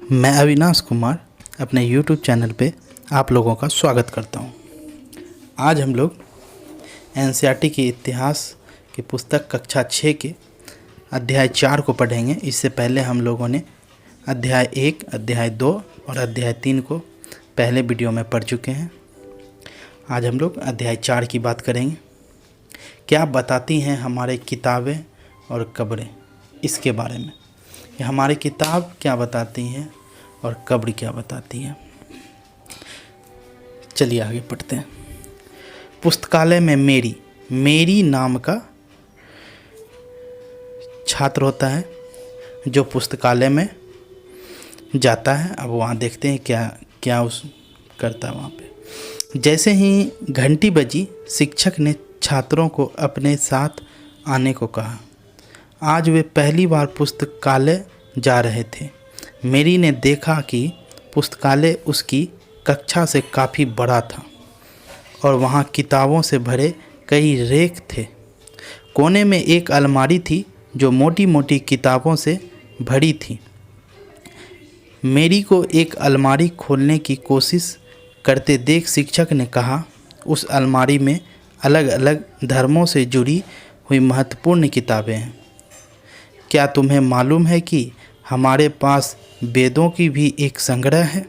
मैं अविनाश कुमार अपने YouTube channel पे आप लोगों का स्वागत करता हूँ। आज हम लोग NCERT की इतिहास की पुस्तक कक्षा 6 के अध्याय 4 को पढ़ेंगे। इससे पहले हम लोगों ने अध्याय 1, अध्याय 2 और अध्याय 3 को पहले वीडियो में पढ़ चुके हैं। आज हम लोग अध्याय 4 की बात करेंगे। क्या बताती हैं हमारे किताबें और कब्रें, इसके बारे में। हमारी किताब क्या बताती हैं और कब्र क्या बताती है। चलिए आगे पढ़ते हैं। पुस्तकालय में मेरी नाम का छात्र होता है जो पुस्तकालय में जाता है। अब वहाँ देखते हैं क्या क्या उस करता है वहाँ पे। जैसे ही घंटी बजी, शिक्षक ने छात्रों को अपने साथ आने को कहा। आज वे पहली बार पुस्तकालय जा रहे थे। मेरी ने देखा कि पुस्तकालय उसकी कक्षा से काफ़ी बड़ा था और वहाँ किताबों से भरे कई रैक थे। कोने में एक अलमारी थी जो मोटी मोटी किताबों से भरी थी। मेरी को एक अलमारी खोलने की कोशिश करते देख शिक्षक ने कहा, उस अलमारी में अलग अलग धर्मों से जुड़ी हुई महत्वपूर्ण किताबें हैं। क्या तुम्हें मालूम है कि हमारे पास वेदों की भी एक संग्रह है?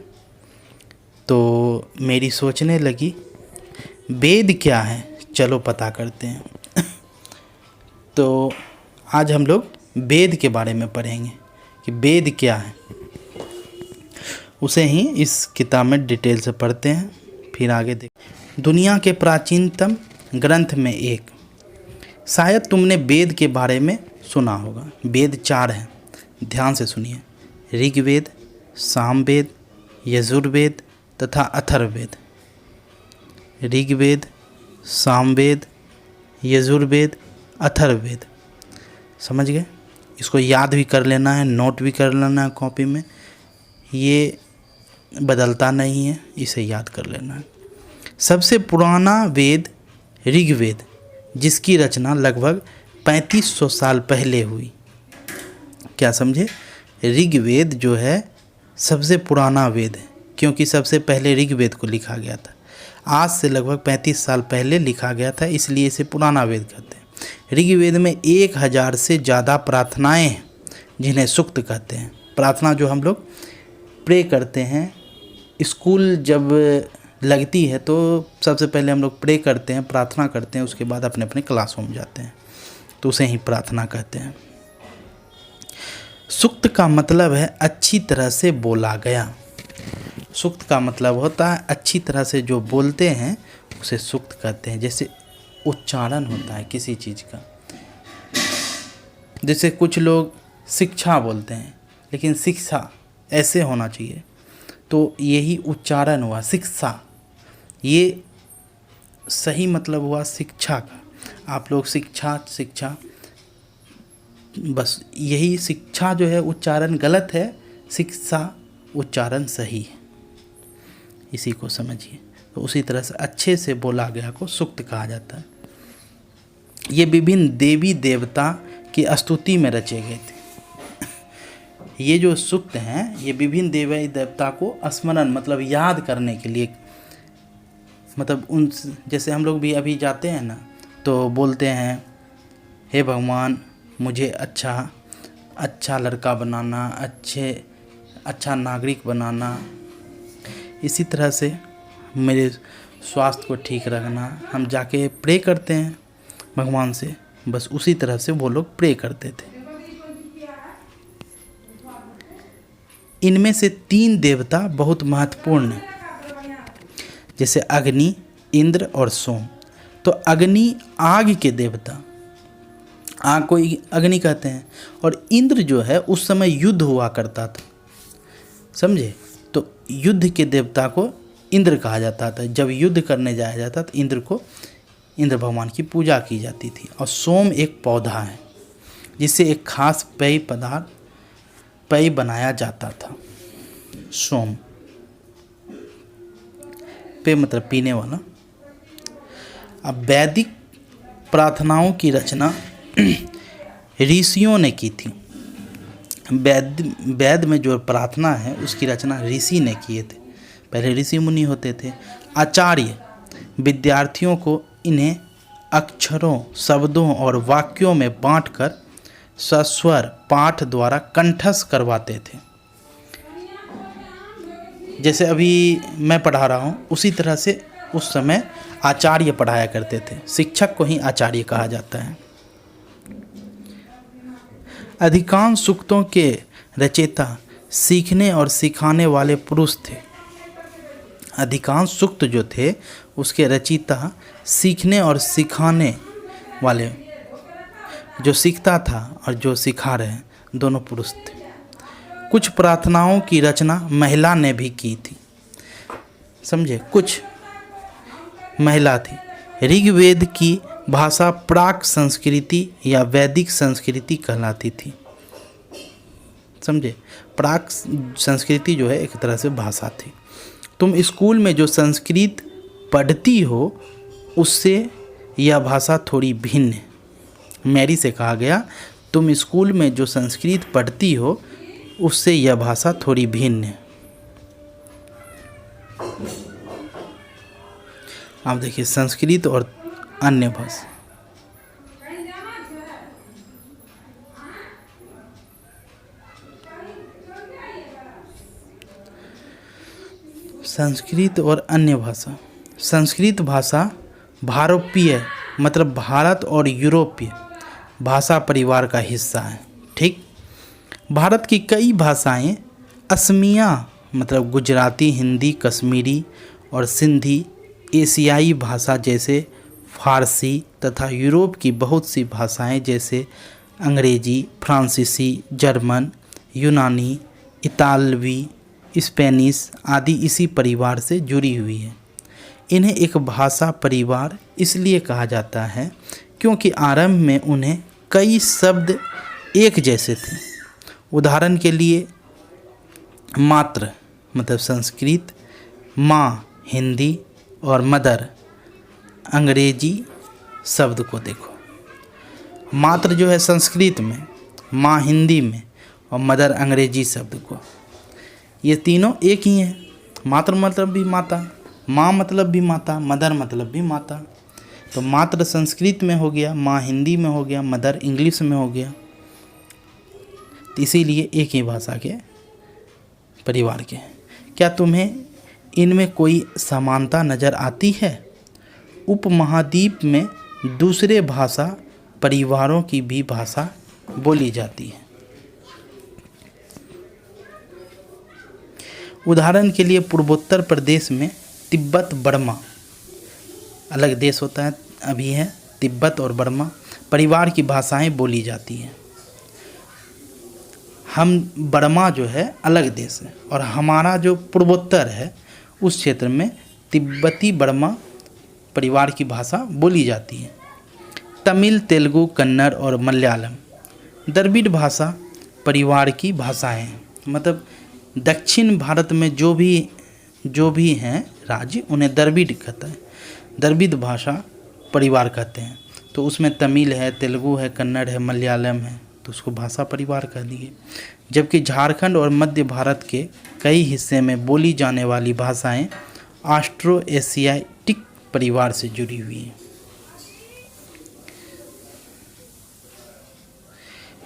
तो मेरी सोचने लगी, वेद क्या है, चलो पता करते हैं। तो आज हम लोग वेद के बारे में पढ़ेंगे कि वेद क्या है। उसे ही इस किताब में डिटेल से पढ़ते हैं, फिर आगे देख। दुनिया के प्राचीनतम ग्रंथ में एक। शायद तुमने वेद के बारे में सुना होगा। वेद 4 हैं, ध्यान से सुनिए। ऋग्वेद, सामवेद, यजुर्वेद तथा अथर्ववेद। ऋग्वेद, सामवेद, यजुर्वेद, अथर्ववेद। समझ गए? इसको याद भी कर लेना है, नोट भी कर लेना है कॉपी में। ये बदलता नहीं है, इसे याद कर लेना है। सबसे पुराना वेद ऋग्वेद, जिसकी रचना लगभग 3500 साल पहले हुई। क्या समझे? ऋग्वेद जो है सबसे पुराना वेद है, क्योंकि सबसे पहले ऋग्वेद को लिखा गया था। आज से लगभग 35 साल पहले लिखा गया था, इसलिए इसे पुराना वेद कहते हैं। ऋग्वेद में 1000 से ज़्यादा प्रार्थनाएं हैं, जिन्हें सूक्त कहते हैं। प्रार्थना जो हम लोग प्रे करते हैं, स्कूल जब लगती है तो सबसे पहले हम लोग प्रे करते हैं, प्रार्थना करते हैं, उसके बाद अपने अपने क्लासरूम जाते हैं, तो उसे ही प्रार्थना कहते हैं। सूक्त का मतलब है अच्छी तरह से बोला गया। सूक्त का मतलब होता है अच्छी तरह से जो बोलते हैं उसे सूक्त कहते हैं। जैसे उच्चारण होता है किसी चीज़ का, जैसे कुछ लोग शिक्षा बोलते हैं, लेकिन शिक्षा ऐसे होना चाहिए, तो यही उच्चारण हुआ शिक्षा। ये सही मतलब हुआ शिक्षा का। आप लोग शिक्षा बस यही शिक्षा जो है उच्चारण गलत है, शिक्षा उच्चारण सही है, इसी को समझिए। तो उसी तरह से अच्छे से बोला गया को सूक्त कहा जाता है। ये विभिन्न देवी देवता की स्तुति में रचे गए थे। ये जो सूक्त हैं ये विभिन्न देवी देवता को स्मरण मतलब याद करने के लिए, मतलब उन जैसे हम लोग भी अभी जाते हैं ना तो बोलते हैं, हे भगवान मुझे अच्छा लड़का बनाना, अच्छा नागरिक बनाना, इसी तरह से मेरे स्वास्थ्य को ठीक रखना। हम जाके प्रे करते हैं भगवान से, बस उसी तरह से वो लोग प्रे करते थे। इनमें से 3 देवता बहुत महत्वपूर्ण हैं, जैसे अग्नि, इंद्र और सोम। तो अग्नि आग के देवता, आग को अग्नि कहते हैं। और इंद्र जो है उस समय युद्ध हुआ करता था, समझे? तो युद्ध के देवता को इंद्र कहा जाता था। जब युद्ध करने जाया जाता तो इंद्र भगवान की पूजा की जाती थी। और सोम एक पौधा है जिससे एक खास पेय बनाया जाता था। सोम पेय मतलब पीने वाला। अब वैदिक प्रार्थनाओं की रचना ऋषियों ने की थी। वेद में जो प्रार्थना है उसकी रचना ऋषि ने किए थे। पहले ऋषि मुनि होते थे। आचार्य विद्यार्थियों को इन्हें अक्षरों, शब्दों और वाक्यों में बांटकर सस्वर पाठ द्वारा कंठस्थ करवाते थे। जैसे अभी मैं पढ़ा रहा हूँ उसी तरह से उस समय आचार्य पढ़ाया करते थे। शिक्षक को ही आचार्य कहा जाता है। अधिकांश सूक्तों के रचयिता सीखने और सिखाने वाले पुरुष थे। अधिकांश सूक्त जो थे उसके रचयिता सीखने और सिखाने वाले, जो सीखता था और जो सिखा रहे दोनों पुरुष थे। कुछ प्रार्थनाओं की रचना महिला ने भी की थी, समझे, कुछ महिला थी। ऋग्वेद की भाषा प्राक संस्कृति या वैदिक संस्कृति कहलाती थी, समझे। प्राक संस्कृति जो है एक तरह से भाषा थी। तुम स्कूल में जो संस्कृत पढ़ती हो उससे यह भाषा थोड़ी भिन्न है। मैरी से कहा गया तुम स्कूल में जो संस्कृत पढ़ती हो उससे यह भाषा थोड़ी भिन्न है। आप देखिए संस्कृत और अन्य भाषा। संस्कृत और अन्य भाषा। संस्कृत भाषा भारोपीय मतलब भारत और यूरोपीय भाषा परिवार का हिस्सा है। ठीक। भारत की कई भाषाएं असमिया मतलब गुजराती, हिंदी, कश्मीरी और सिंधी एशियाई भाषा जैसे फारसी तथा यूरोप की बहुत सी भाषाएं जैसे अंग्रेजी, फ्रांसीसी, जर्मन, यूनानी, इतालवी, स्पेनिश आदि इसी परिवार से जुड़ी हुई है। इन्हें एक भाषा परिवार इसलिए कहा जाता है क्योंकि आरंभ में उन्हें कई शब्द एक जैसे थे। उदाहरण के लिए मात्र मतलब संस्कृत, माँ हिंदी और मदर अंग्रेजी शब्द को देखो। मात्र जो है संस्कृत में, माँ हिंदी में और मदर अंग्रेजी शब्द को, ये तीनों एक ही हैं। मात्र मतलब भी माता, माँ मतलब भी माता, मदर मतलब भी माता। तो मात्र संस्कृत में हो गया, माँ हिंदी में हो गया, मदर इंग्लिश में हो गया। तो इसीलिए एक ही भाषा के परिवार के। क्या तुम्हें इनमें कोई समानता नज़र आती है? उपमहाद्वीप में दूसरे भाषा परिवारों की भी भाषा बोली जाती है। उदाहरण के लिए पूर्वोत्तर प्रदेश में तिब्बत बर्मा अलग देश होता है, अभी है तिब्बत और बर्मा परिवार की भाषाएं बोली जाती हैं। हम बर्मा जो है अलग देश है और हमारा जो पूर्वोत्तर है उस क्षेत्र में तिब्बती बर्मा परिवार की भाषा बोली जाती है। तमिल, तेलुगु, कन्नड़ और मलयालम द्रविड़ भाषा परिवार की भाषाएं हैं। मतलब दक्षिण भारत में जो भी हैं राज्य उन्हें द्रविड़ कहता है, द्रविड़ भाषा परिवार कहते हैं। तो उसमें तमिल है, तेलुगु है, कन्नड़ है, मलयालम है, तो उसको भाषा परिवार कह दिए। जबकि झारखंड और मध्य भारत के कई हिस्से में बोली जाने वाली भाषाएं ऑस्ट्रो एशियाटिक परिवार से जुड़ी हुई हैं।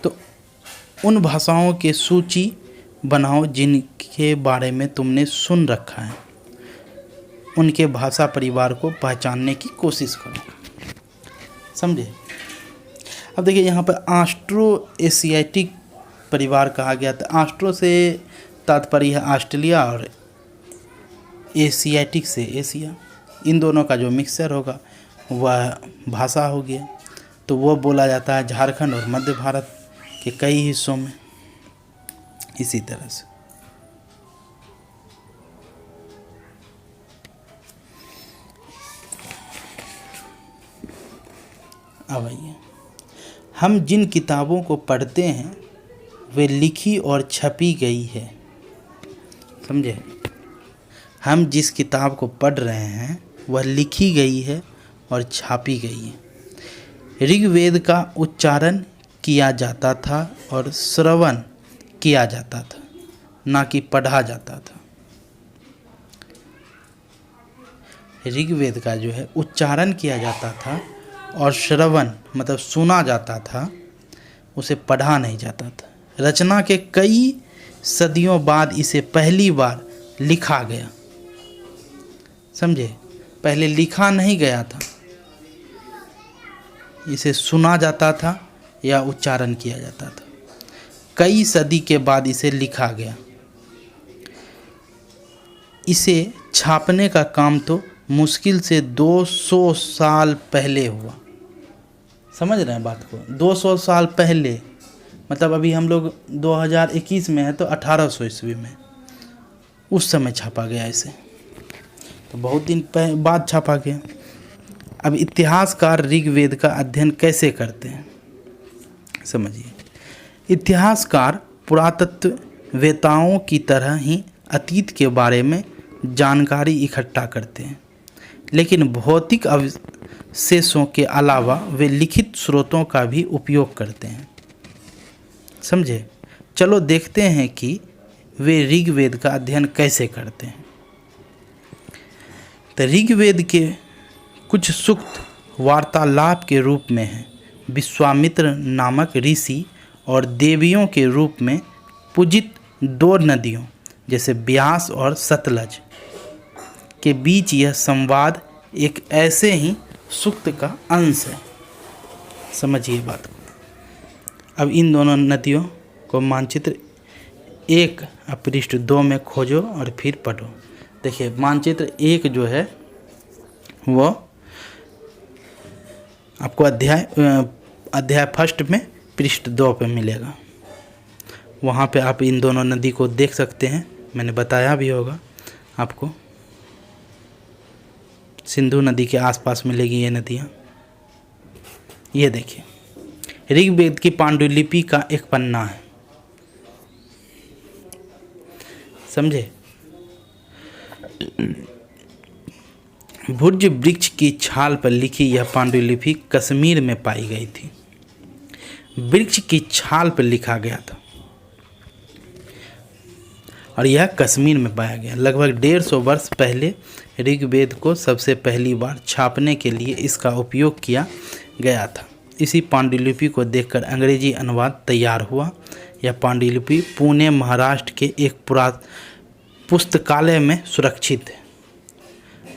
तो उन भाषाओं की सूची बनाओ जिनके बारे में तुमने सुन रखा है। उनके भाषा परिवार को पहचानने की कोशिश करो, समझे। अब देखिए यहाँ पर ऑस्ट्रो एशियाटिक परिवार कहा गया था। ऑस्ट्रो से तात्पर्य है ऑस्ट्रेलिया और एशियाटिक से एशिया, इन दोनों का जो मिक्सचर होगा वह भाषा हो गया। तो वो बोला जाता है झारखंड और मध्य भारत के कई हिस्सों में। इसी तरह से अब आइए, हम जिन किताबों को पढ़ते हैं वे लिखी और छपी गई है, समझे। हम जिस किताब को पढ़ रहे हैं वह लिखी गई है और छापी गई है। ऋग्वेद का उच्चारण किया जाता था और श्रवण किया जाता था, ना कि पढ़ा जाता था। ऋग्वेद का जो है उच्चारण किया जाता था और श्रवण मतलब सुना जाता था, उसे पढ़ा नहीं जाता था। रचना के कई सदियों बाद इसे पहली बार लिखा गया। समझे, पहले लिखा नहीं गया था, इसे सुना जाता था या उच्चारण किया जाता था। कई सदी के बाद इसे लिखा गया। इसे छापने का काम तो मुश्किल से 200 साल पहले हुआ। समझ रहे हैं बात को? 200 साल पहले मतलब अभी हम लोग 2021 में है तो 1800 ईस्वी में उस समय छापा गया इसे, तो बहुत दिन बाद छापा गया। अब इतिहासकार ऋग्वेद का अध्ययन कैसे करते हैं समझिए। इतिहासकार पुरातत्ववेताओं की तरह ही अतीत के बारे में जानकारी इकट्ठा करते हैं, लेकिन भौतिक अवशेषों के अलावा वे लिखित स्रोतों का भी उपयोग करते हैं। समझे? चलो देखते हैं कि वे ऋग्वेद का अध्ययन कैसे करते हैं। तो ऋग्वेद के कुछ सूक्त वार्तालाप के रूप में हैं। विश्वामित्र नामक ऋषि और देवियों के रूप में पूजित दो नदियों जैसे ब्यास और सतलज के बीच यह संवाद एक ऐसे ही सूक्त का अंश है। समझिए बात को। अब इन दोनों नदियों को मानचित्र 1 और पृष्ठ 2 में खोजो और फिर पढ़ो। देखिए मानचित्र 1 जो है वो आपको अध्याय फर्स्ट में पृष्ठ 2 पे मिलेगा। वहाँ पे आप इन दोनों नदी को देख सकते हैं, मैंने बताया भी होगा आपको। सिंधु नदी के आसपास मिलेगी ये नदियाँ। ये देखिए ऋग्वेद की पांडुलिपि का एक पन्ना है। समझे? भुर्ज वृक्ष की छाल पर लिखी यह पांडुलिपि कश्मीर में पाई गई थी। वृक्ष की छाल पर लिखा गया था और यह कश्मीर में पाया गया। लगभग 150 वर्ष पहले ऋग्वेद को सबसे पहली बार छापने के लिए इसका उपयोग किया गया था। इसी पांडुलिपि को देखकर अंग्रेजी अनुवाद तैयार हुआ। यह पांडुलिपि पुणे महाराष्ट्र के एक पुस्तकालय में सुरक्षित है।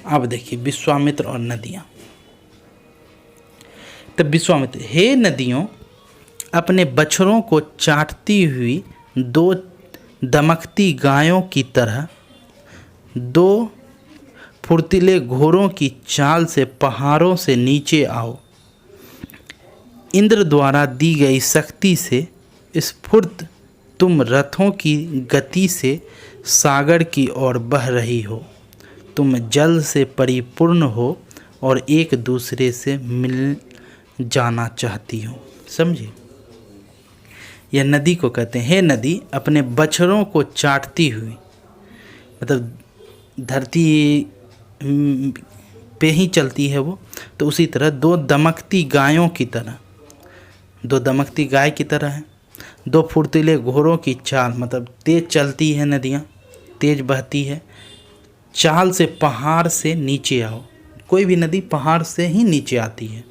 अब देखिए विश्वामित्र और नदियाँ। तब विश्वामित्र, हे नदियों, अपने बछड़ों को चाटती हुई 2 दमकती गायों की तरह 2 फुर्तीले घोड़ों की चाल से पहाड़ों से नीचे आओ। इंद्र द्वारा दी गई शक्ति से स्फूर्त तुम रथों की गति से सागर की ओर बह रही हो। तुम जल से परिपूर्ण हो और एक दूसरे से मिल जाना चाहती हो। समझे? यह नदी को कहते हैं, हे नदी, अपने बछड़ों को चाटती हुई, मतलब धरती पे ही चलती है वो, तो उसी तरह 2 दमकती गायों की तरह, 2 दमकती गाय की तरह है। 2 फुर्तीले घोड़ों की चाल, मतलब तेज चलती है नदियाँ, तेज बहती है। चाल से पहाड़ से नीचे आओ। कोई भी नदी पहाड़ से ही नीचे आती है,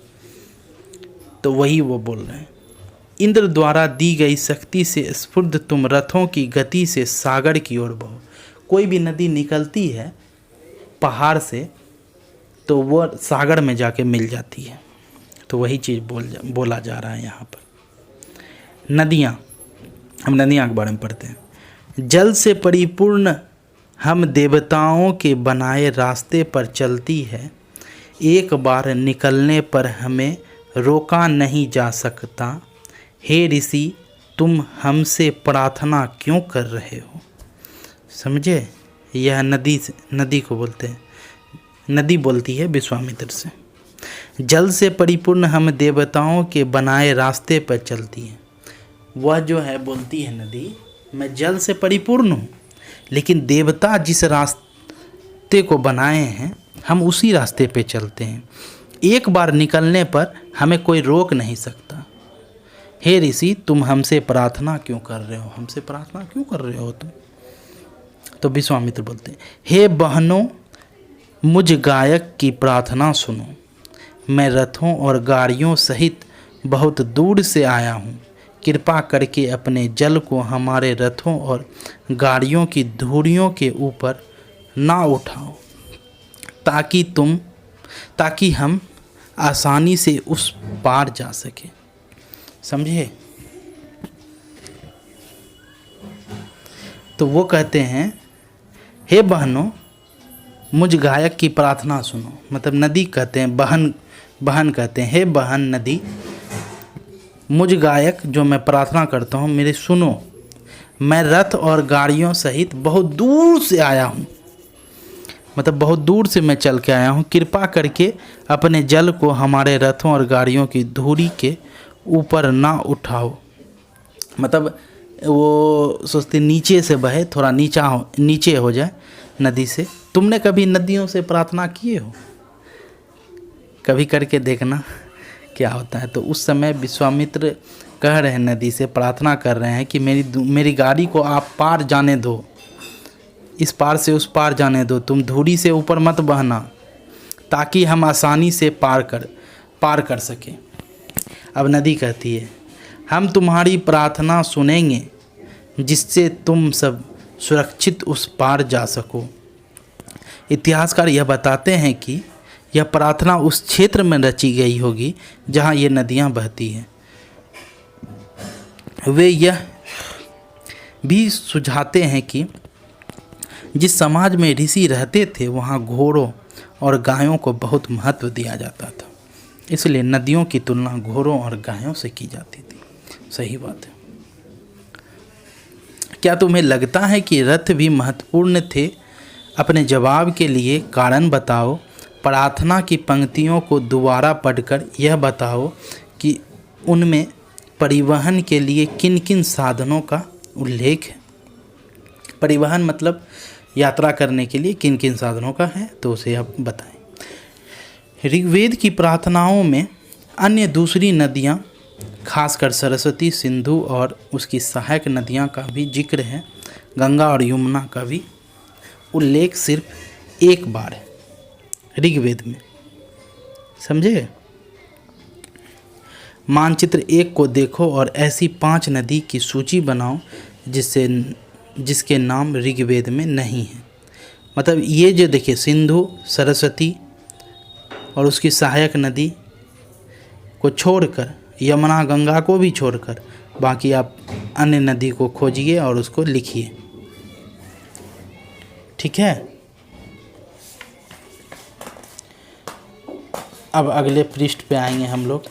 तो वही वो बोल रहे हैं। इंद्र द्वारा दी गई शक्ति से स्फूर्त तुम रथों की गति से सागर की ओर बहो। कोई भी नदी निकलती है पहाड़ से तो वो सागर में जाके मिल जाती है, तो वही चीज़ बोला जा रहा है यहाँ पर। नदियाँ, हम नदियाँ के बारे में पढ़ते हैं। जल से परिपूर्ण हम देवताओं के बनाए रास्ते पर चलती है। एक बार निकलने पर हमें रोका नहीं जा सकता। हे ऋषि, तुम हमसे प्रार्थना क्यों कर रहे हो? समझे? यह नदी को बोलते हैं, नदी बोलती है विश्वामित्र से। जल से परिपूर्ण हम देवताओं के बनाए रास्ते पर चलती है। वह जो है बोलती है नदी, मैं जल से परिपूर्ण हूँ, लेकिन देवता जिस रास्ते को बनाए हैं हम उसी रास्ते पे चलते हैं। एक बार निकलने पर हमें कोई रोक नहीं सकता। हे ऋषि तुम हमसे प्रार्थना क्यों कर रहे हो, हमसे प्रार्थना क्यों कर रहे हो तुम। तो विश्वामित्र बोलते हैं, हे बहनों मुझ गायक की प्रार्थना सुनो। मैं रथों और गाड़ियों सहित बहुत दूर से आया हूँ। कृपा करके अपने जल को हमारे रथों और गाड़ियों की धुरियों के ऊपर ना उठाओ, ताकि हम आसानी से उस पार जा सके। समझे। तो वो कहते हैं, हे बहनों मुझ गायक की प्रार्थना सुनो। मतलब नदी कहते हैं, बहन कहते हैं, हे बहन नदी मुझ गायक जो मैं प्रार्थना करता हूँ मेरे सुनो। मैं रथ और गाड़ियों सहित बहुत दूर से आया हूँ, मतलब बहुत दूर से मैं चल के आया हूँ। कृपा करके अपने जल को हमारे रथों और गाड़ियों की धुरी के ऊपर ना उठाओ। मतलब वो सोचते नीचे से बहे, थोड़ा नीचे हो जाए नदी से। तुमने कभी नदियों से प्रार्थना किए हो? कभी करके देखना क्या होता है। तो उस समय विश्वामित्र कह रहे हैं, नदी से प्रार्थना कर रहे हैं कि मेरी गाड़ी को आप पार जाने दो, इस पार से उस पार जाने दो, तुम धुरी से ऊपर मत बहना, ताकि हम आसानी से पार कर सकें। अब नदी कहती है, हम तुम्हारी प्रार्थना सुनेंगे जिससे तुम सब सुरक्षित उस पार जा सको। इतिहासकार यह बताते हैं कि यह प्रार्थना उस क्षेत्र में रची गई होगी जहाँ ये नदियाँ बहती हैं। वे यह भी सुझाते हैं कि जिस समाज में ऋषि रहते थे वहाँ घोड़ों और गायों को बहुत महत्व दिया जाता था, इसलिए नदियों की तुलना घोड़ों और गायों से की जाती थी। सही बात है। क्या तुम्हें लगता है कि रथ भी महत्वपूर्ण थे? अपने जवाब के लिए कारण बताओ। प्रार्थना की पंक्तियों को दोबारा पढ़कर यह बताओ कि उनमें परिवहन के लिए किन किन साधनों का उल्लेख है। परिवहन मतलब यात्रा करने के लिए किन किन साधनों का है, तो उसे आप बताएं। ऋग्वेद की प्रार्थनाओं में अन्य दूसरी नदियाँ, खासकर सरस्वती, सिंधु और उसकी सहायक नदियाँ का भी जिक्र है। गंगा और यमुना का भी उल्लेख सिर्फ एक बार है ऋग्वेद में। समझे। मानचित्र 1 को देखो और ऐसी 5 नदी की सूची बनाओ जिसके नाम ऋग्वेद में नहीं है। मतलब ये जो देखिए, सिंधु, सरस्वती और उसकी सहायक नदी को छोड़कर, यमुना, गंगा को भी छोड़कर, बाकी आप अन्य नदी को खोजिए और उसको लिखिए। ठीक है। अब अगले पृष्ठ पे आएंगे हम लोग।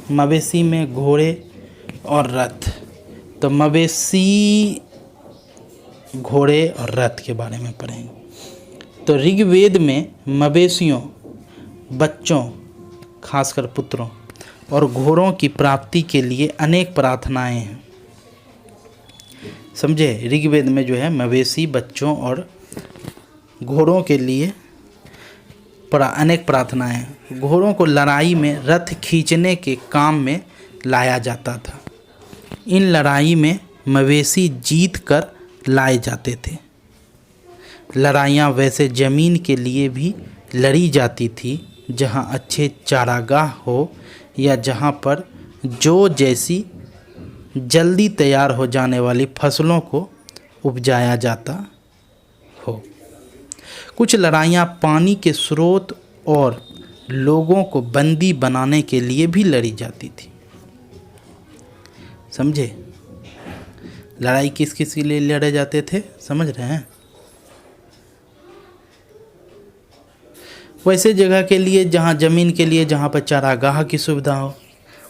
मवेशी में घोड़े और रथ। तो मवेशी, घोड़े और रथ के बारे में पढ़ेंगे। तो ऋग्वेद में मवेशियों, बच्चों, खासकर पुत्रों और घोड़ों की प्राप्ति के लिए अनेक प्रार्थनाएं हैं। समझे। ऋग्वेद में जो है मवेशी, बच्चों और घोड़ों के लिए अनेक प्रार्थनाएं हैं। घोड़ों को लड़ाई में रथ खींचने के काम में लाया जाता था। इन लड़ाई में मवेशी जीत कर लाए जाते थे। लड़ाइयाँ वैसे ज़मीन के लिए भी लड़ी जाती थी जहाँ अच्छे चारागाह हो या जहाँ पर जो जैसी जल्दी तैयार हो जाने वाली फसलों को उपजाया जाता हो। कुछ लड़ाइयाँ पानी के स्रोत और लोगों को बंदी बनाने के लिए भी लड़ी जाती थी। समझे। लड़ाई किस किस के लिए लड़े जाते थे, समझ रहे हैं। वैसे जगह के लिए जहाँ ज़मीन के लिए, जहाँ पर चारागाह की सुविधा हो,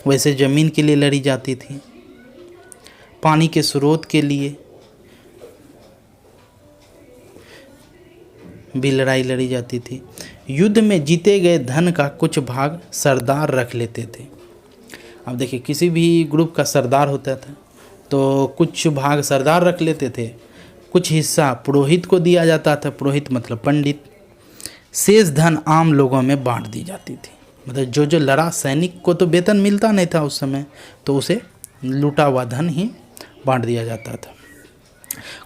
वैसे ज़मीन के लिए लड़ी जाती थी। पानी के स्रोत के लिए भी लड़ाई लड़ी जाती थी। युद्ध में जीते गए धन का कुछ भाग सरदार रख लेते थे। अब देखिए, किसी भी ग्रुप का सरदार होता था तो कुछ भाग सरदार रख लेते थे कुछ हिस्सा पुरोहित को दिया जाता था, पुरोहित मतलब पंडित। शेष धन आम लोगों में बांट दी जाती थी। मतलब जो जो लड़ा, सैनिक को तो वेतन मिलता नहीं था उस समय, तो उसे लूटा हुआ धन ही बांट दिया जाता था।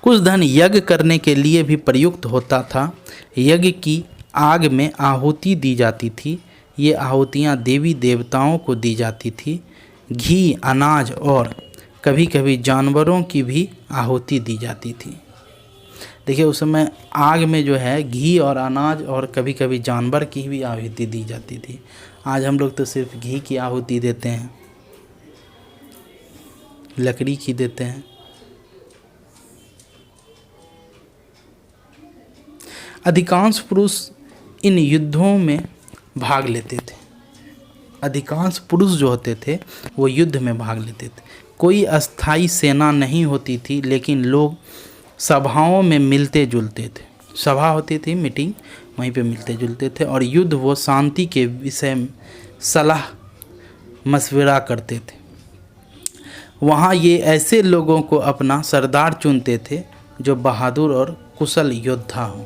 कुछ धन यज्ञ करने के लिए भी प्रयुक्त होता था। यज्ञ की आग में आहुति दी जाती थी। ये आहुतियाँ देवी देवताओं को दी जाती थी। घी, अनाज और कभी कभी जानवरों की भी आहुति दी जाती थी। देखिए उस समय आग में जो है घी और अनाज और कभी कभी जानवर की भी आहुति दी जाती थी। आज हम लोग तो सिर्फ घी की आहुति देते हैं, लकड़ी की देते हैं। अधिकांश पुरुष इन युद्धों में भाग लेते थे। अधिकांश पुरुष जो होते थे वो युद्ध में भाग लेते थे। कोई अस्थाई सेना नहीं होती थी, लेकिन लोग सभाओं में मिलते जुलते थे। सभा होती थी, मीटिंग, वहीं पे मिलते जुलते थे और युद्ध व शांति के विषय में सलाह मशविरा करते थे। वहाँ ये ऐसे लोगों को अपना सरदार चुनते थे जो बहादुर और कुशल योद्धा हो।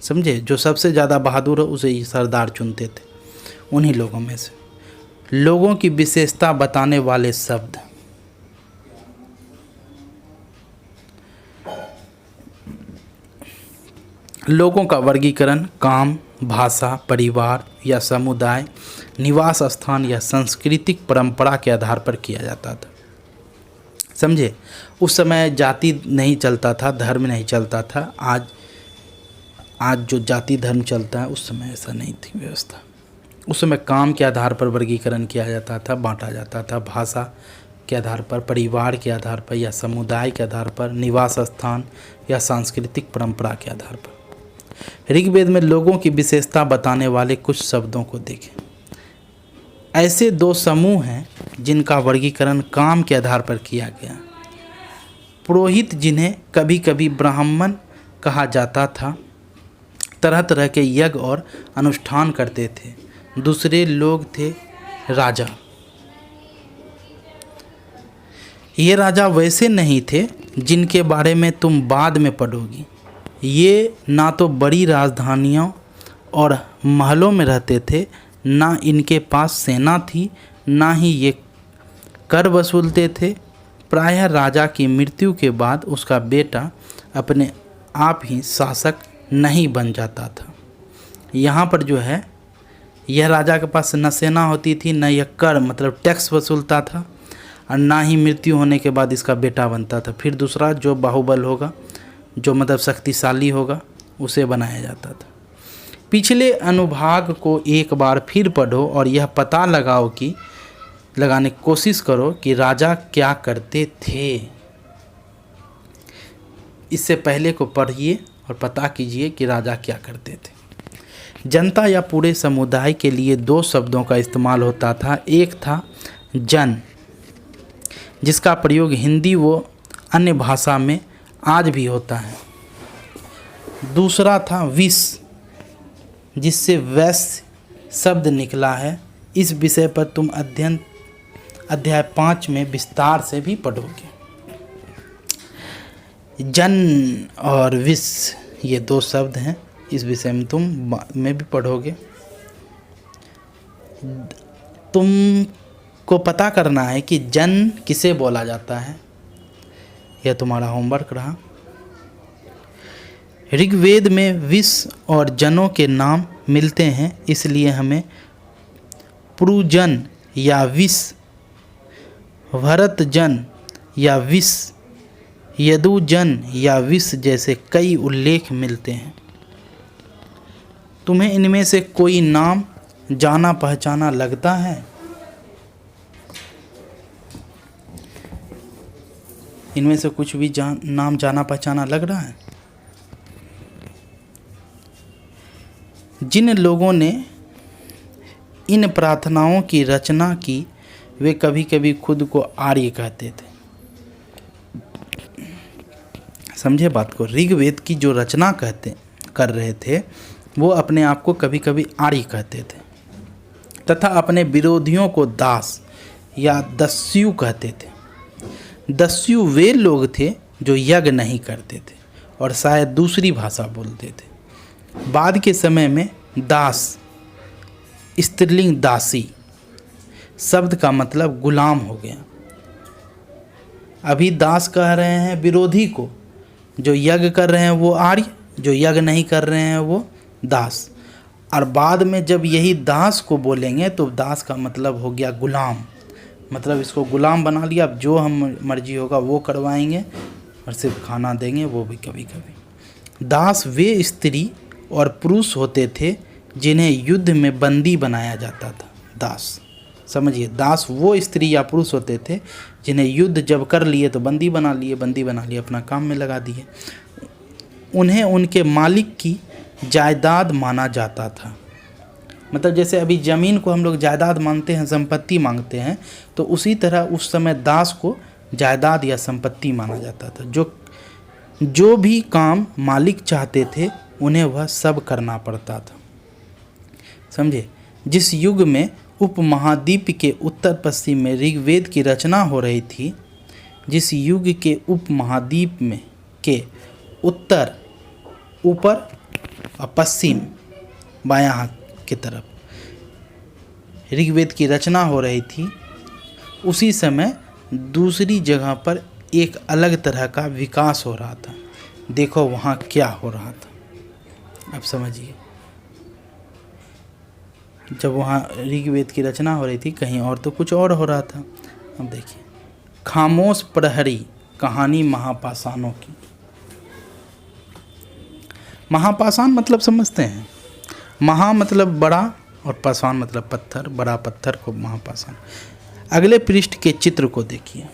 समझे, जो सबसे ज़्यादा बहादुर हो उसे ये सरदार चुनते थे। उन्हीं लोगों में से लोगों की विशेषता बताने वाले शब्द। लोगों का वर्गीकरण काम, भाषा, परिवार या समुदाय, निवास स्थान या सांस्कृतिक परंपरा के आधार पर किया जाता था। समझे, उस समय जाति नहीं चलता था, धर्म नहीं चलता था। आज जो जाति धर्म चलता है, उस समय ऐसा नहीं थी व्यवस्था। उस समय काम के आधार पर वर्गीकरण किया जाता था, बांटा जाता था। भाषा के आधार पर, परिवार के आधार पर या समुदाय के आधार पर, निवास स्थान या सांस्कृतिक परंपरा के आधार पर। ऋग्वेद में लोगों की विशेषता बताने वाले कुछ शब्दों को देखें। ऐसे दो समूह हैं जिनका वर्गीकरण काम के आधार पर किया गया। पुरोहित, जिन्हें कभी कभी ब्राह्मण कहा जाता था, तरह तरह के यज्ञ और अनुष्ठान करते थे। दूसरे लोग थे राजा। ये राजा वैसे नहीं थे जिनके बारे में तुम बाद में पढ़ोगी। ये ना तो बड़ी राजधानियों और महलों में रहते थे, ना इनके पास सेना थी, ना ही ये कर वसूलते थे। प्रायः राजा की मृत्यु के बाद उसका बेटा अपने आप ही शासक नहीं बन जाता था। यहाँ पर जो है, यह राजा के पास न सेना होती थी, न यह कर मतलब टैक्स वसूलता था, और ना ही मृत्यु होने के बाद इसका बेटा बनता था। फिर दूसरा जो बाहुबल होगा, जो मतलब शक्तिशाली होगा, उसे बनाया जाता था। पिछले अनुभाग को एक बार फिर पढ़ो और यह पता लगाने की कोशिश करो कि राजा क्या करते थे। इससे पहले को पढ़िए और पता कीजिए कि राजा क्या करते थे। जनता या पूरे समुदाय के लिए दो शब्दों का इस्तेमाल होता था। एक था जन, जिसका प्रयोग हिंदी व अन्य भाषा में आज भी होता है। दूसरा था विष, जिससे वैश्य शब्द निकला है। इस विषय पर तुम अध्याय 5 में विस्तार से भी पढ़ोगे। जन और विष ये दो शब्द हैं, इस विषय में तुम में भी पढ़ोगे। तुमको पता करना है कि जन किसे बोला जाता है। यह तुम्हारा होमवर्क रहा। ऋग्वेद में विष और जनों के नाम मिलते हैं, इसलिए हमें पुरुजन या विष, भरतजन या विष, यदुजन या विष जैसे कई उल्लेख मिलते हैं। तुम्हें इनमें से कोई नाम जाना पहचाना लगता है? इनमें से कुछ भी नाम जाना पहचाना लग रहा है? जिन लोगों ने इन प्रार्थनाओं की रचना की, वे कभी कभी खुद को आर्य कहते थे। समझे बात को? ऋग्वेद की जो रचना कर रहे थे, वो अपने आप को कभी कभी आर्य कहते थे तथा अपने विरोधियों को दास या दस्यु कहते थे। दस्यु वे लोग थे जो यज्ञ नहीं करते थे और शायद दूसरी भाषा बोलते थे। बाद के समय में दास, स्त्रीलिंग दासी शब्द का मतलब गुलाम हो गया। अभी दास कह रहे हैं विरोधी को, जो यज्ञ कर रहे हैं वो आर्य, जो यज्ञ नहीं कर रहे हैं वो दास। और बाद में जब यही दास को बोलेंगे तो दास का मतलब हो गया गुलाम, मतलब इसको गुलाम बना लिया। अब जो हम मर्जी होगा वो करवाएंगे और सिर्फ खाना देंगे, वो भी कभी कभी। दास वे स्त्री और पुरुष होते थे जिन्हें युद्ध में बंदी बनाया जाता था। दास समझिए, दास वो स्त्री या पुरुष होते थे जिन्हें युद्ध जब कर लिए तो बंदी बना लिए, अपना काम में लगा दिए। उन्हें उनके मालिक की जायदाद माना जाता था। मतलब जैसे अभी ज़मीन को हम लोग जायदाद मानते हैं, संपत्ति मांगते हैं, तो उसी तरह उस समय दास को जायदाद या संपत्ति माना जाता था। जो भी काम मालिक चाहते थे उन्हें वह सब करना पड़ता था। समझे। जिस युग में उपमहाद्वीप के उत्तर पश्चिम में ऋग्वेद की रचना हो रही थी, जिस युग के उपमहाद्वीप में के उत्तर, ऊपर और पश्चिम बायां हाथ की तरफ ऋग्वेद की रचना हो रही थी, उसी समय दूसरी जगह पर एक अलग तरह का विकास हो रहा था। देखो वहाँ क्या हो रहा था, अब समझिए। जब वहाँ ऋग्वेद की रचना हो रही थी कहीं और तो कुछ और हो रहा था। अब देखिए, खामोश प्रहरी, कहानी महापाषाणों की। महापाषाण मतलब समझते हैं, महा मतलब बड़ा और पाषाण मतलब पत्थर, बड़ा पत्थर को महापाषाण। अगले पृष्ठ के चित्र को देखिए।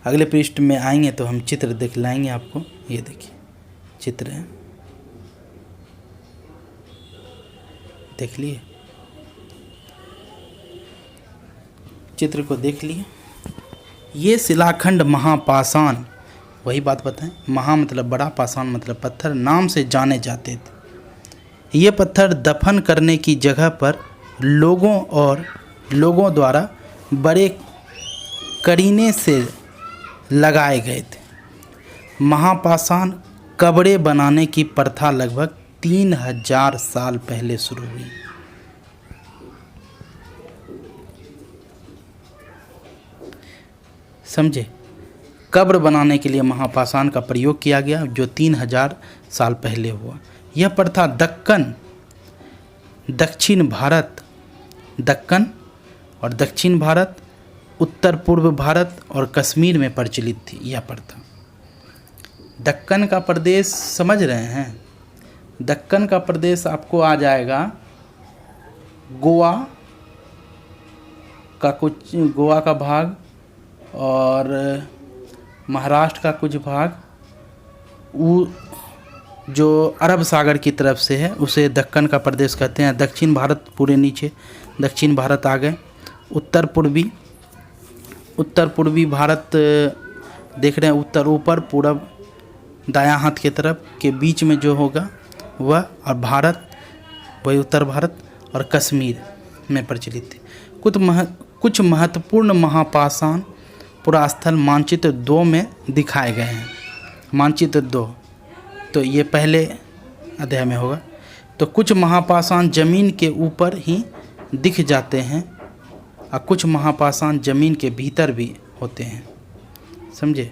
अगले पृष्ठ में आएंगे तो हम चित्र दिखलाएंगे आपको। ये देखिए चित्र है, देख लिए, चित्र को देख लिए। ये शिलाखंड महापाषाण, वही बात बताएं, महा मतलब बड़ा, पाषाण मतलब पत्थर, नाम से जाने जाते थे। ये पत्थर दफन करने की जगह पर लोगों द्वारा बड़े करीने से लगाए गए थे। महापाषाण कब्रें बनाने की प्रथा लगभग 3000 साल पहले शुरू हुई। समझे। कब्र बनाने के लिए महापाषाण का प्रयोग किया गया, जो 3000 साल पहले हुआ। यह प्रथा दक्षिण भारत, उत्तर पूर्व भारत और कश्मीर में प्रचलित थी। यह प्रथा दक्कन का प्रदेश, समझ रहे हैं, दक्कन का प्रदेश आपको आ जाएगा गोवा का भाग और महाराष्ट्र का कुछ भाग, वो जो अरब सागर की तरफ से है उसे दक्कन का प्रदेश कहते हैं। दक्षिण भारत पूरे नीचे, दक्षिण भारत आ गए। उत्तर पूर्वी भारत देख रहे हैं, उत्तर ऊपर, पूरब दायां हाथ की तरफ के बीच में जो होगा वह, और भारत वही उत्तर भारत और कश्मीर में प्रचलित थी। कुछ महत्वपूर्ण महापाषाण पुरास्थल मानचित्र 2 में दिखाए गए हैं। मानचित्र 2 तो ये पहले अध्याय में होगा। तो कुछ महापाषाण जमीन के ऊपर ही दिख जाते हैं और कुछ महापाषाण जमीन के भीतर भी होते हैं। समझे।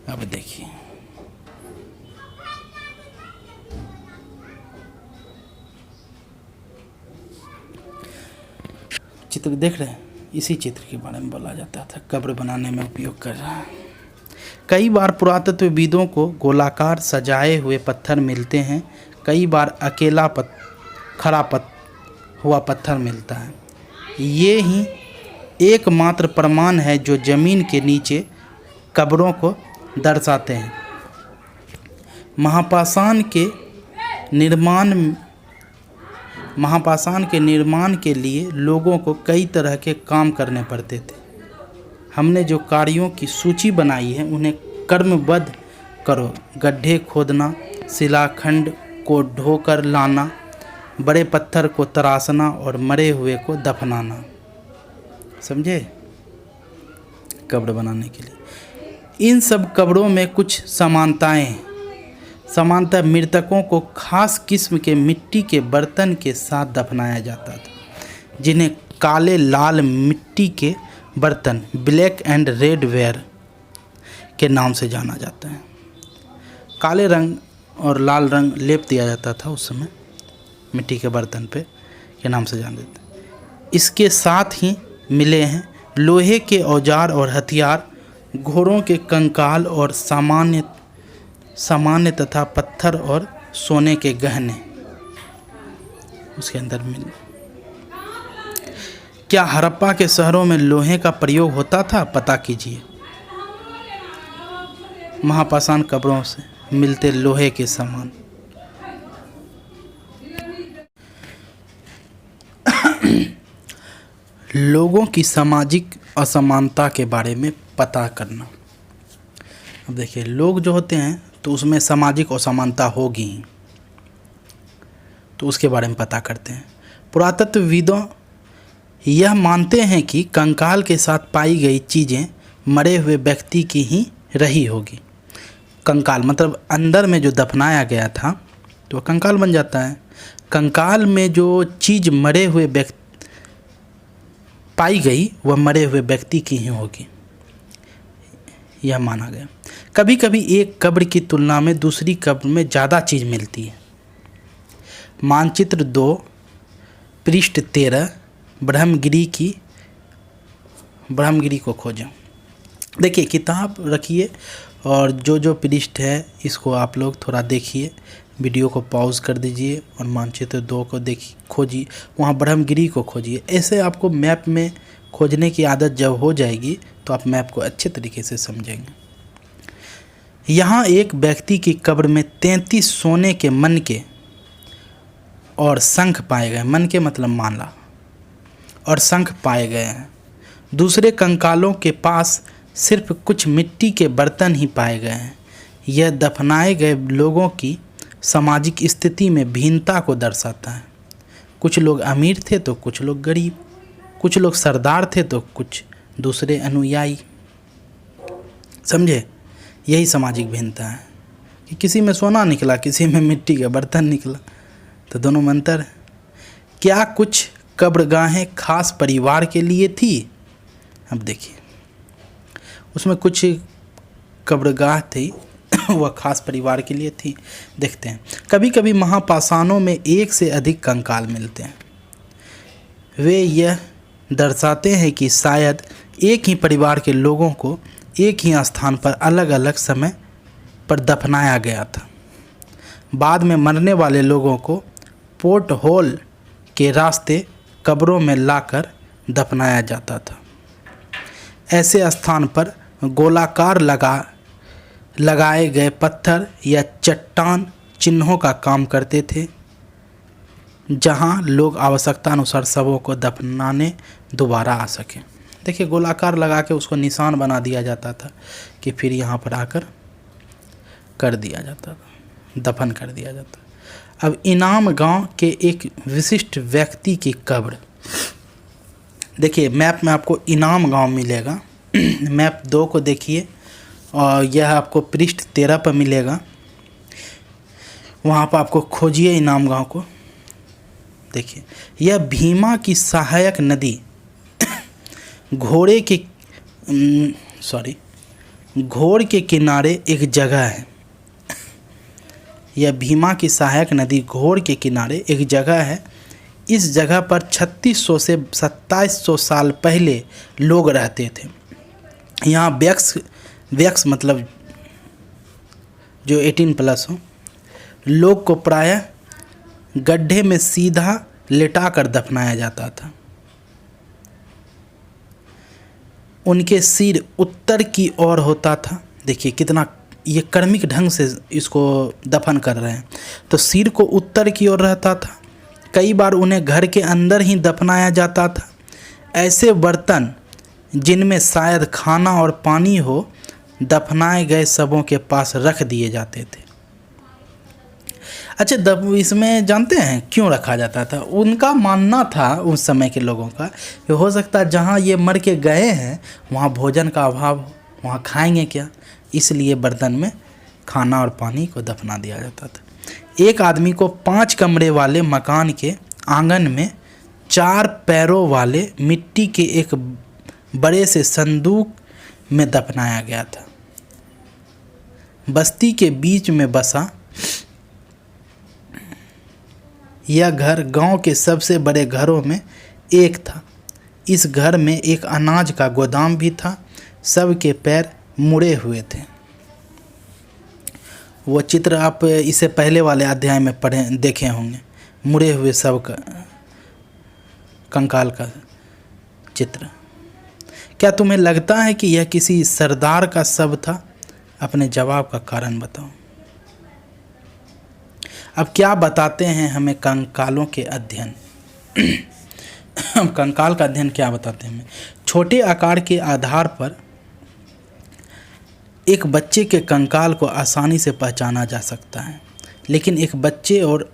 अब देखिए, चित्र देख रहे हैं, इसी चित्र के बारे में बोला जाता था, कब्र बनाने में उपयोग कर रहा है। कई बार पुरातत्वविदों को गोलाकार सजाए हुए पत्थर मिलते हैं, कई बार अकेला खड़ा हुआ पत्थर मिलता है। ये ही एकमात्र प्रमाण है जो जमीन के नीचे कब्रों को दर्शाते हैं। महापाषाण के निर्माण के लिए लोगों को कई तरह के काम करने पड़ते थे। हमने जो कार्यों की सूची बनाई है उन्हें क्रमबद्ध करो। गड्ढे खोदना, शिलाखंड को ढोकर लाना, बड़े पत्थर को तराशना और मरे हुए को दफनाना। समझे। कब्र बनाने के लिए। इन सब कब्रों में कुछ समानताएं हैं। सामान्यतः मृतकों को खास किस्म के मिट्टी के बर्तन के साथ दफनाया जाता था, जिन्हें काले लाल मिट्टी के बर्तन ब्लैक एंड रेड वेयर के नाम से जाना जाता है। काले रंग और लाल रंग लेप दिया जाता था उस समय मिट्टी के बर्तन पे के नाम से जान देते हैं। इसके साथ ही मिले हैं लोहे के औजार और हथियार, घोड़ों के कंकाल और सामान्य तथा पत्थर और सोने के गहने उसके अंदर मिले। क्या हड़प्पा के शहरों में लोहे का प्रयोग होता था? पता कीजिए। महापाषाण कब्रों से मिलते लोहे के सामान। लोगों की सामाजिक असमानता के बारे में पता करना। अब देखिए, लोग जो होते हैं तो उसमें सामाजिक असमानता होगी, तो उसके बारे में पता करते हैं। पुरातत्वविदों यह मानते हैं कि कंकाल के साथ पाई गई चीज़ें मरे हुए व्यक्ति की ही रही होगी। कंकाल मतलब अंदर में जो दफनाया गया था तो कंकाल बन जाता है। कंकाल में जो चीज़ मरे हुए व्यक्ति पाई गई वह मरे हुए व्यक्ति की ही होगी, यह माना गया। कभी कभी एक कब्र की तुलना में दूसरी कब्र में ज़्यादा चीज़ मिलती है। मानचित्र 2 पृष्ठ 13 ब्रह्मगिरी को खोजें। देखिए, किताब रखिए और जो पृष्ठ है इसको आप लोग थोड़ा देखिए, वीडियो को पॉज कर दीजिए और मानचित्र 2 को देखिए, खोजिए, वहाँ ब्रह्मगिरी को खोजिए। ऐसे आपको मैप में खोजने की आदत जब हो जाएगी तो आप मैप को अच्छे तरीके से समझेंगे। यहाँ एक व्यक्ति की कब्र में 33 सोने के मनके और शंख पाए गए। मनके मतलब माला और शंख पाए गए हैं। दूसरे कंकालों के पास सिर्फ कुछ मिट्टी के बर्तन ही पाए गए हैं। यह दफनाए गए लोगों की सामाजिक स्थिति में भिन्नता को दर्शाता है। कुछ लोग अमीर थे तो कुछ लोग गरीब, कुछ लोग सरदार थे तो कुछ दूसरे अनुयायी। समझे? यही सामाजिक भिन्नता है कि किसी में सोना निकला, किसी में मिट्टी का बर्तन निकला, तो दोनों में अंतर है। क्या कुछ कब्रगाहें खास परिवार के लिए थी? अब देखिए, उसमें कुछ कब्रगाह थी वह खास परिवार के लिए थी। देखते हैं, कभी कभी महापाषाणों में एक से अधिक कंकाल मिलते हैं। वे यह दर्शाते हैं कि शायद एक ही परिवार के लोगों को एक ही स्थान पर अलग अलग समय पर दफनाया गया था। बाद में मरने वाले लोगों को पोर्ट होल के रास्ते कब्रों में लाकर दफनाया जाता था। ऐसे स्थान पर गोलाकार लगाए गए पत्थर या चट्टान चिन्हों का काम करते थे, जहां लोग आवश्यकता अनुसार शवों को दफनाने दोबारा आ सकें। देखिए, गोलाकार लगा के उसको निशान बना दिया जाता था कि फिर यहाँ पर आकर कर दिया जाता था, दफन कर दिया जाता। अब इनाम गांव के एक विशिष्ट व्यक्ति की कब्र। देखिए, मैप में आपको इनाम गांव मिलेगा। मैप 2 को देखिए और यह आपको पृष्ठ 13 पर मिलेगा। वहाँ पर आपको खोजिए इनाम गांव को। देखिए, यह भीमा की सहायक नदी घोड़ के किनारे एक जगह है। यह भीमा की सहायक नदी घोड़ के किनारे एक जगह है। इस जगह पर 3600 से 2700 साल पहले लोग रहते थे। यहाँ वयस्क मतलब जो 18+ हो, लोग को प्रायः गड्ढे में सीधा लेटाकर दफनाया जाता था। उनके सिर उत्तर की ओर होता था। देखिए कितना ये कर्मिक ढंग से इसको दफन कर रहे हैं। तो सिर को उत्तर की ओर रहता था। कई बार उन्हें घर के अंदर ही दफनाया जाता था। ऐसे बर्तन जिनमें शायद खाना और पानी हो, दफनाए गए शवों के पास रख दिए जाते थे। अच्छा, इसमें जानते हैं क्यों रखा जाता था? उनका मानना था उस समय के लोगों का कि हो सकता है जहाँ ये मर के गए हैं वहाँ भोजन का अभाव हो, वहाँ खाएंगे क्या, इसलिए बर्तन में खाना और पानी को दफना दिया जाता था। एक आदमी को 5 कमरे वाले मकान के आंगन में 4 पैरों वाले मिट्टी के एक बड़े से संदूक में दफनाया गया था। बस्ती के बीच में बसा यह घर गांव के सबसे बड़े घरों में एक था। इस घर में एक अनाज का गोदाम भी था। सबके पैर मुड़े हुए थे। वो चित्र आप इससे पहले वाले अध्याय में देखे होंगे, मुड़े हुए सब का कंकाल का चित्र। क्या तुम्हें लगता है कि यह किसी सरदार का शव था? अपने जवाब का कारण बताओ। अब क्या बताते हैं हमें कंकालों के अध्ययन? कंकाल का अध्ययन क्या बताते हैं हमें? छोटे आकार के आधार पर एक बच्चे के कंकाल को आसानी से पहचाना जा सकता है, लेकिन एक बच्चे और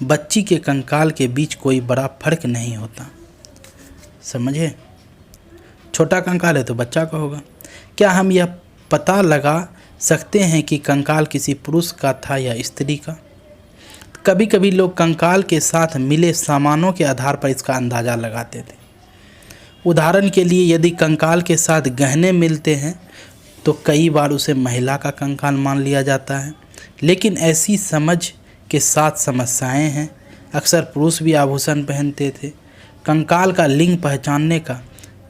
बच्ची के कंकाल के बीच कोई बड़ा फर्क नहीं होता। समझे? छोटा कंकाल है तो बच्चा का होगा। क्या हम यह पता लगा सकते हैं कि कंकाल किसी पुरुष का था या स्त्री का? कभी कभी लोग कंकाल के साथ मिले सामानों के आधार पर इसका अंदाज़ा लगाते थे। उदाहरण के लिए, यदि कंकाल के साथ गहने मिलते हैं तो कई बार उसे महिला का कंकाल मान लिया जाता है, लेकिन ऐसी समझ के साथ समस्याएं हैं। अक्सर पुरुष भी आभूषण पहनते थे। कंकाल का लिंग पहचानने का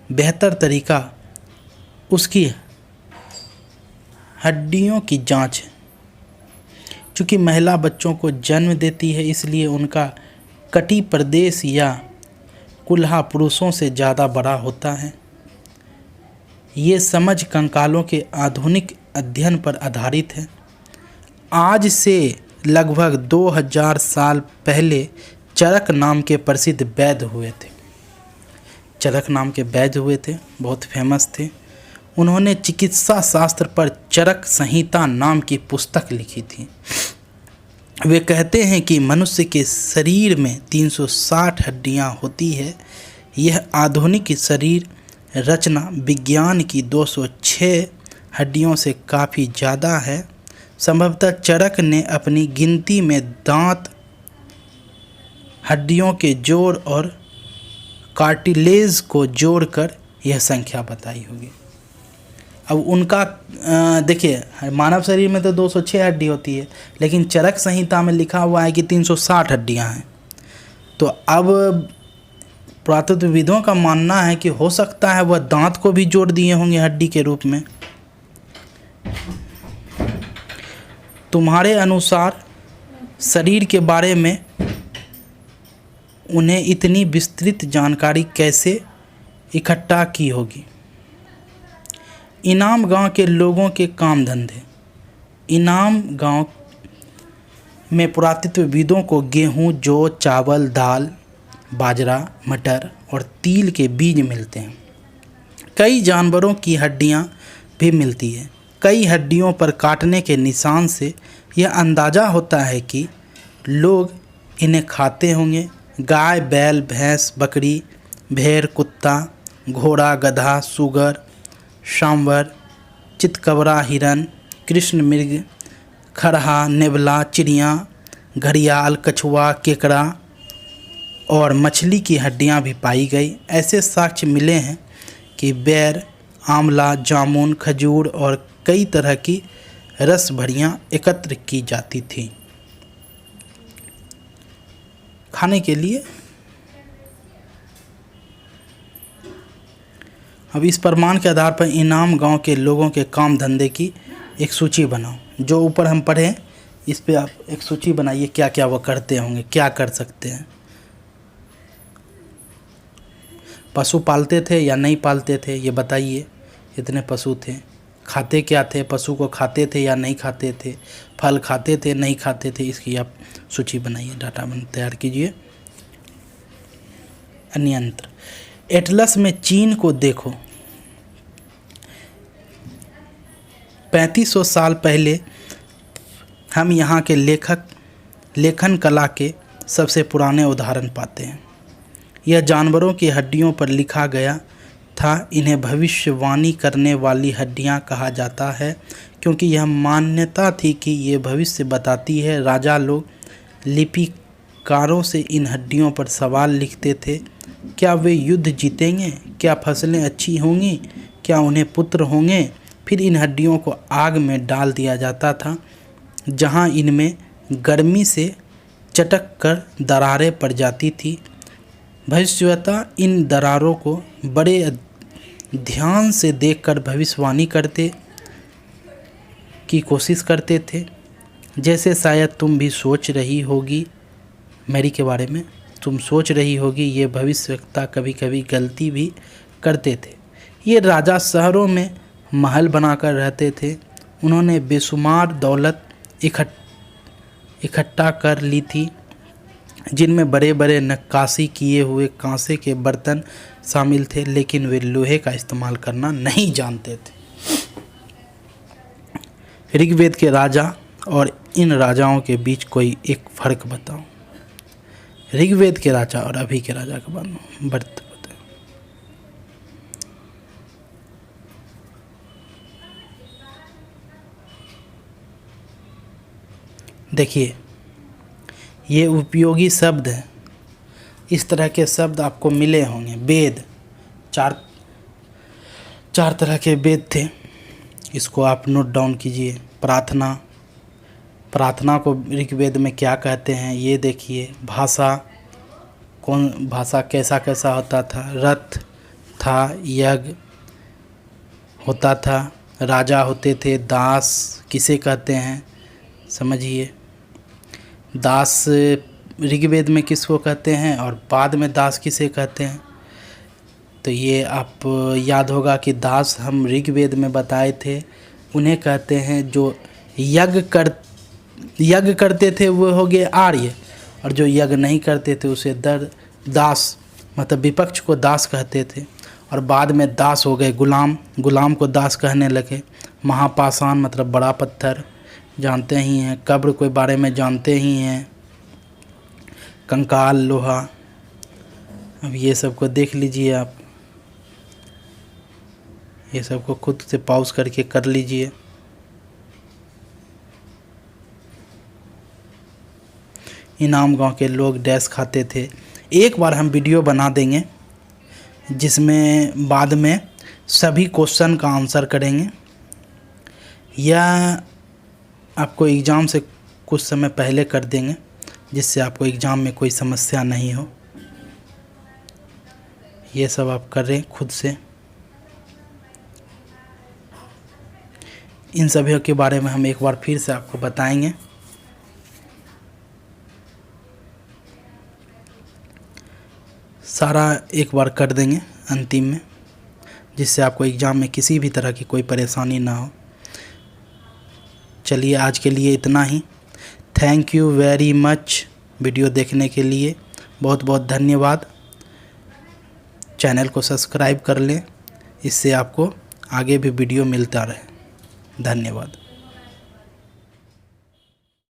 बेहतर तरीका उसकी हड्डियों की जांच है। चूँकि महिला बच्चों को जन्म देती है, इसलिए उनका कटी प्रदेश या कुल्हा पुरुषों से ज़्यादा बड़ा होता है। ये समझ कंकालों के आधुनिक अध्ययन पर आधारित है। आज से लगभग 2000 साल पहले चरक नाम के प्रसिद्ध वैद्य हुए थे। चरक नाम के वैद्य हुए थे, बहुत फेमस थे। उन्होंने चिकित्सा शास्त्र पर चरक संहिता नाम की पुस्तक लिखी थी। वे कहते हैं कि मनुष्य के शरीर में 360 हड्डियां होती है। यह आधुनिक शरीर रचना विज्ञान की 206 हड्डियों से काफ़ी ज़्यादा है। संभवतः चरक ने अपनी गिनती में दांत, हड्डियों के जोड़ और कार्टिलेज को जोड़कर यह संख्या बताई होगी। अब उनका देखिए, मानव शरीर में तो 206 हड्डी होती है, लेकिन चरक संहिता में लिखा हुआ है कि 360 हड्डियां हैं। तो अब पुरातत्वविदों का मानना है कि हो सकता है वह दांत को भी जोड़ दिए होंगे हड्डी के रूप में। तुम्हारे अनुसार शरीर के बारे में उन्हें इतनी विस्तृत जानकारी कैसे इकट्ठा की होगी? इनाम गांव के लोगों के काम धंधे। इनाम गांव में पुरातत्वविदों को गेहूं, जौ, चावल, दाल, बाजरा, मटर और तिल के बीज मिलते हैं। कई जानवरों की हड्डियां भी मिलती है। कई हड्डियों पर काटने के निशान से यह अंदाज़ा होता है कि लोग इन्हें खाते होंगे। गाय, बैल, भैंस, बकरी, भेड़, कुत्ता, घोड़ा, गधा, सुगर, सांवर, चितकबरा, हिरन, कृष्ण मृग, खरहा, नेवला, चिड़िया, घड़ियाल, कछुआ, केकड़ा और मछली की हड्डियां भी पाई गई। ऐसे साक्ष्य मिले हैं कि बेर, आंवला, जामुन, खजूर और कई तरह की रस भरियां एकत्र की जाती थीं खाने के लिए। अब इस प्रमाण के आधार पर इनाम गांव के लोगों के काम धंधे की एक सूची बनाओ। जो ऊपर हम पढ़े इस पे आप एक सूची बनाइए, क्या क्या वो करते होंगे, क्या कर सकते हैं। पशु पालते थे या नहीं पालते थे ये बताइए। इतने पशु थे। खाते क्या थे? पशु को खाते थे या नहीं खाते थे? फल खाते थे, नहीं खाते थे? इसकी आप सूची बनाइए, डाटा तैयार कीजिए। अन्यंत्र एटलस में चीन को देखो। 3500 साल पहले हम यहाँ के लेखक लेखन कला के सबसे पुराने उदाहरण पाते हैं। यह जानवरों की हड्डियों पर लिखा गया था। इन्हें भविष्यवाणी करने वाली हड्डियां कहा जाता है, क्योंकि यह मान्यता थी कि ये भविष्य बताती है। राजा लोग लिपिकारों से इन हड्डियों पर सवाल लिखते थे। क्या वे युद्ध जीतेंगे? क्या फसलें अच्छी होंगी? क्या उन्हें पुत्र होंगे? फिर इन हड्डियों को आग में डाल दिया जाता था, जहां इनमें गर्मी से चटक कर दरारें पड़ जाती थी। भविष्यवक्ता इन दरारों को बड़े ध्यान से देखकर भविष्यवाणी करते की कोशिश करते थे। जैसे शायद तुम भी सोच रही होगी मैरी के बारे में, तुम सोच रही होगी, ये भविष्यवक्ता कभी कभी गलती भी करते थे। ये राजा शहरों में महल बनाकर रहते थे। उन्होंने बेशुमार दौलत इकट्ठा कर ली थी, जिनमें बड़े बड़े नक्काशी किए हुए कांसे के बर्तन शामिल थे, लेकिन वे लोहे का इस्तेमाल करना नहीं जानते थे। ऋग्वेद के राजा और इन राजाओं के बीच कोई एक फर्क बताओ। ऋग्वेद के राजा और अभी के राजा के बारे में बताओ। देखिए, ये उपयोगी शब्द है। इस तरह के शब्द आपको मिले होंगे। वेद, चार तरह के वेद थे, इसको आप नोट डाउन कीजिए। प्रार्थना को ऋग्वेद में क्या कहते हैं ये देखिए। भाषा कैसा कैसा होता था। रथ था, यज्ञ होता था, राजा होते थे। दास किसे कहते हैं समझिए। दास ऋग्वेद में किसको कहते हैं और बाद में दास किसे कहते हैं, तो ये आप याद होगा कि दास हम ऋग्वेद में बताए थे। उन्हें कहते हैं जो यज्ञ करते थे, वो हो गए आर्य, और जो यज्ञ नहीं करते थे उसे दास, मतलब विपक्ष को दास कहते थे। और बाद में दास हो गए गुलाम को दास कहने लगे। महापाषाण मतलब बड़ा पत्थर, जानते ही हैं। कब्र के बारे में जानते ही हैं। कंकाल, लोहा, अब ये सब को देख लीजिए आप, ये सब को खुद से पॉज करके कर लीजिए। इनाम गांव के लोग डैश खाते थे। एक बार हम वीडियो बना देंगे जिसमें बाद में सभी क्वेश्चन का आंसर करेंगे, या आपको एग्ज़ाम से कुछ समय पहले कर देंगे, जिससे आपको एग्ज़ाम में कोई समस्या नहीं हो। ये सब आप करें खुद से। इन सभी के बारे में हम एक बार फिर से आपको बताएंगे। सारा एक बार कर देंगे अंतिम में, जिससे आपको एग्ज़ाम में किसी भी तरह की कोई परेशानी ना हो। चलिए, आज के लिए इतना ही। Thank you very much video देखने के लिए। बहुत बहुत धन्यवाद। चैनल को सब्सक्राइब कर लें, इससे आपको आगे भी वीडियो मिलता रहे। धन्यवाद।